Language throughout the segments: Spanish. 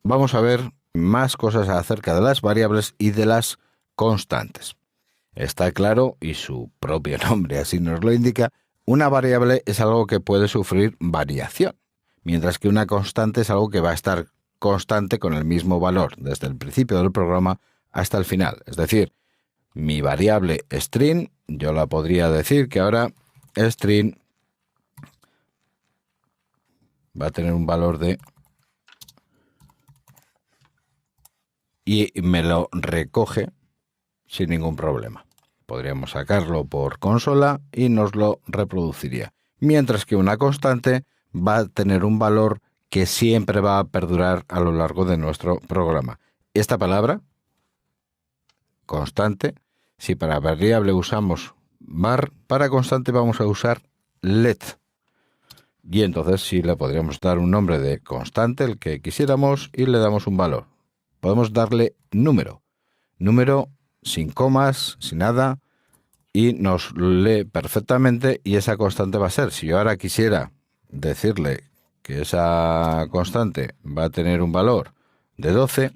vamos a ver más cosas acerca de las variables y de las constantes. Está claro, y su propio nombre así nos lo indica, una variable es algo que puede sufrir variación, mientras que una constante es algo que va a estar constante con el mismo valor desde el principio del programa hasta el final. Es decir, mi variable string, yo la podría decir que ahora string va a tener un valor de... y me lo recoge sin ningún problema. Podríamos sacarlo por consola y nos lo reproduciría. Mientras que una constante va a tener un valor que siempre va a perdurar a lo largo de nuestro programa. Esta palabra, constante, si para variable usamos var, para constante vamos a usar let. Y entonces sí le podríamos dar un nombre de constante, el que quisiéramos, y le damos un valor. Podemos darle número sin comas, sin nada, y nos lee perfectamente, y esa constante va a ser, si yo ahora quisiera decirle que esa constante va a tener un valor de 12,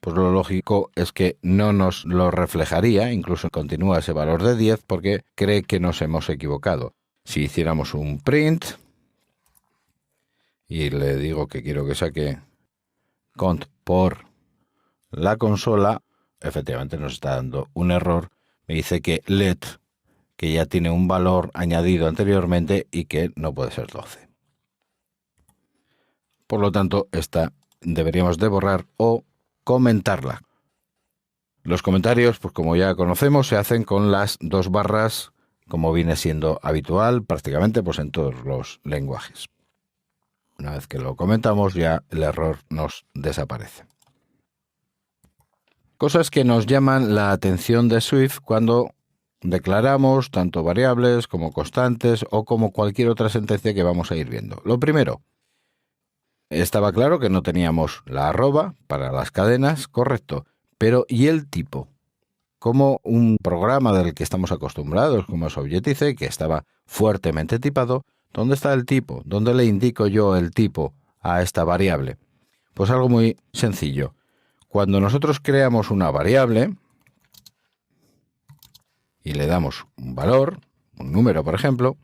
pues lo lógico es que no nos lo reflejaría, incluso continúa ese valor de 10 porque cree que nos hemos equivocado. Si hiciéramos un print y le digo que quiero que saque cont por la consola, efectivamente nos está dando un error. Me dice que let, que ya tiene un valor añadido anteriormente y que no puede ser 12. Por lo tanto, esta deberíamos de borrar o comentarla. Los comentarios, pues como ya conocemos, se hacen con las dos barras, como viene siendo habitual prácticamente pues en todos los lenguajes. Una vez que lo comentamos, ya el error nos desaparece. Cosas que nos llaman la atención de Swift cuando declaramos tanto variables como constantes o como cualquier otra sentencia que vamos a ir viendo. Lo primero, estaba claro que no teníamos la arroba para las cadenas, correcto, pero ¿y el tipo? Como un programa del que estamos acostumbrados, como es Objective-C, que estaba fuertemente tipado, ¿dónde está el tipo? ¿Dónde le indico yo el tipo a esta variable? Pues algo muy sencillo. Cuando nosotros creamos una variable y le damos un valor, un número por ejemplo,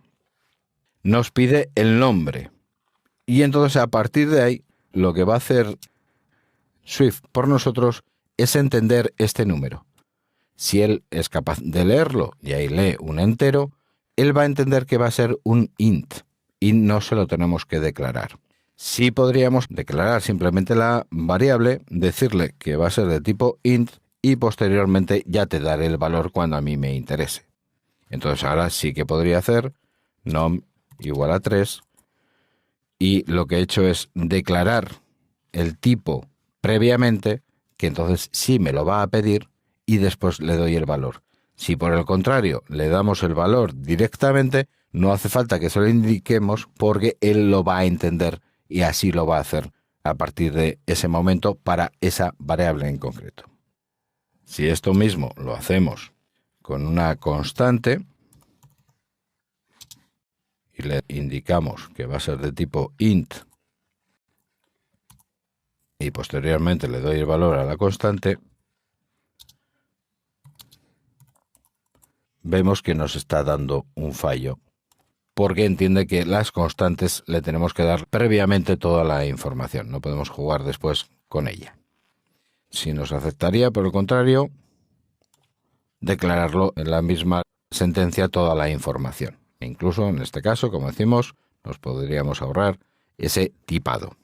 nos pide el nombre. Y entonces a partir de ahí lo que va a hacer Swift por nosotros es entender este número. Si él es capaz de leerlo y ahí lee un entero, él va a entender que va a ser un int y no se lo tenemos que declarar. Sí podríamos declarar simplemente la variable, decirle que va a ser de tipo int y posteriormente ya te daré el valor cuando a mí me interese. Entonces ahora sí que podría hacer num igual a 3 y lo que he hecho es declarar el tipo previamente, que entonces sí me lo va a pedir y después le doy el valor. Si por el contrario le damos el valor directamente, no hace falta que se lo indiquemos porque él lo va a entender y así lo va a hacer a partir de ese momento para esa variable en concreto. Si esto mismo lo hacemos con una constante y le indicamos que va a ser de tipo int y posteriormente le doy el valor a la constante, vemos que nos está dando un fallo porque entiende que las constantes le tenemos que dar previamente toda la información, no podemos jugar después con ella. Si nos aceptaría, por el contrario, declararlo en la misma sentencia toda la información. E incluso en este caso, como decimos, nos podríamos ahorrar ese tipado.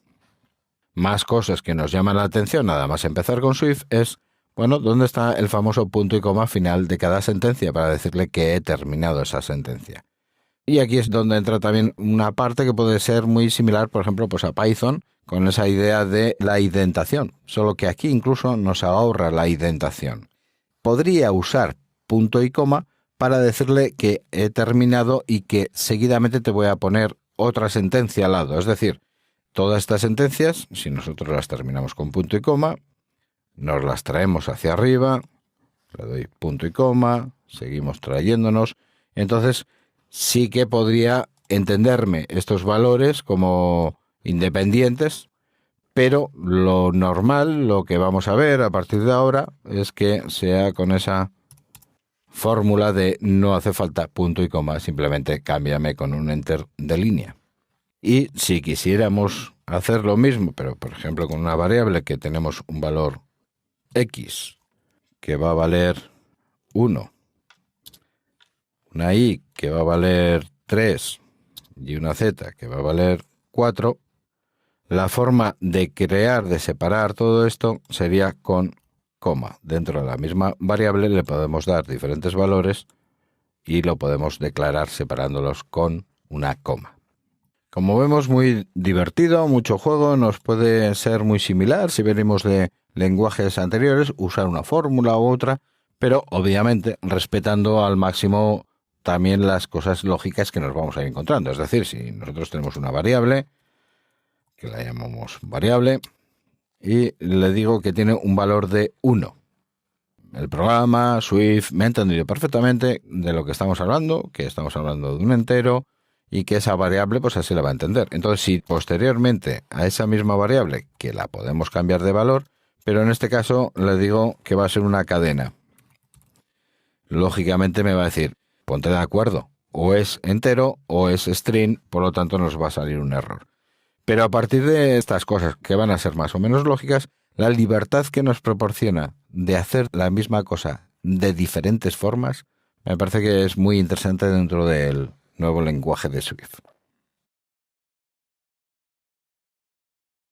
Más cosas que nos llaman la atención, nada más empezar con Swift, es, bueno, ¿dónde está el famoso punto y coma final de cada sentencia para decirle que he terminado esa sentencia? Y aquí es donde entra también una parte que puede ser muy similar, por ejemplo, pues a Python, con esa idea de la indentación, solo que aquí incluso nos ahorra la indentación. Podría usar punto y coma para decirle que he terminado y que seguidamente te voy a poner otra sentencia al lado. Es decir, todas estas sentencias, si nosotros las terminamos con punto y coma, nos las traemos hacia arriba, le doy punto y coma, seguimos trayéndonos. Entonces, sí que podría entenderme estos valores como independientes, pero lo normal, lo que vamos a ver a partir de ahora, es que sea con esa fórmula de no hace falta punto y coma, simplemente cámbiame con un enter de línea. Y si quisiéramos hacer lo mismo, pero por ejemplo con una variable que tenemos un valor x que va a valer 1, una y que va a valer 3 y una z que va a valer 4, la forma de crear, de separar todo esto sería con coma. Dentro de la misma variable le podemos dar diferentes valores y lo podemos declarar separándolos con una coma. Como vemos, muy divertido, mucho juego, nos puede ser muy similar si venimos de lenguajes anteriores, usar una fórmula u otra, pero obviamente respetando al máximo también las cosas lógicas que nos vamos a ir encontrando. Es decir, si nosotros tenemos una variable, que la llamamos variable, y le digo que tiene un valor de 1. El programa, Swift, me ha entendido perfectamente de lo que estamos hablando, que estamos hablando de un entero, y que esa variable pues así la va a entender. Entonces, si posteriormente a esa misma variable, que la podemos cambiar de valor, pero en este caso le digo que va a ser una cadena, lógicamente me va a decir, ponte de acuerdo, o es entero o es string, por lo tanto nos va a salir un error. Pero a partir de estas cosas que van a ser más o menos lógicas, la libertad que nos proporciona de hacer la misma cosa de diferentes formas, me parece que es muy interesante dentro del nuevo lenguaje de Swift.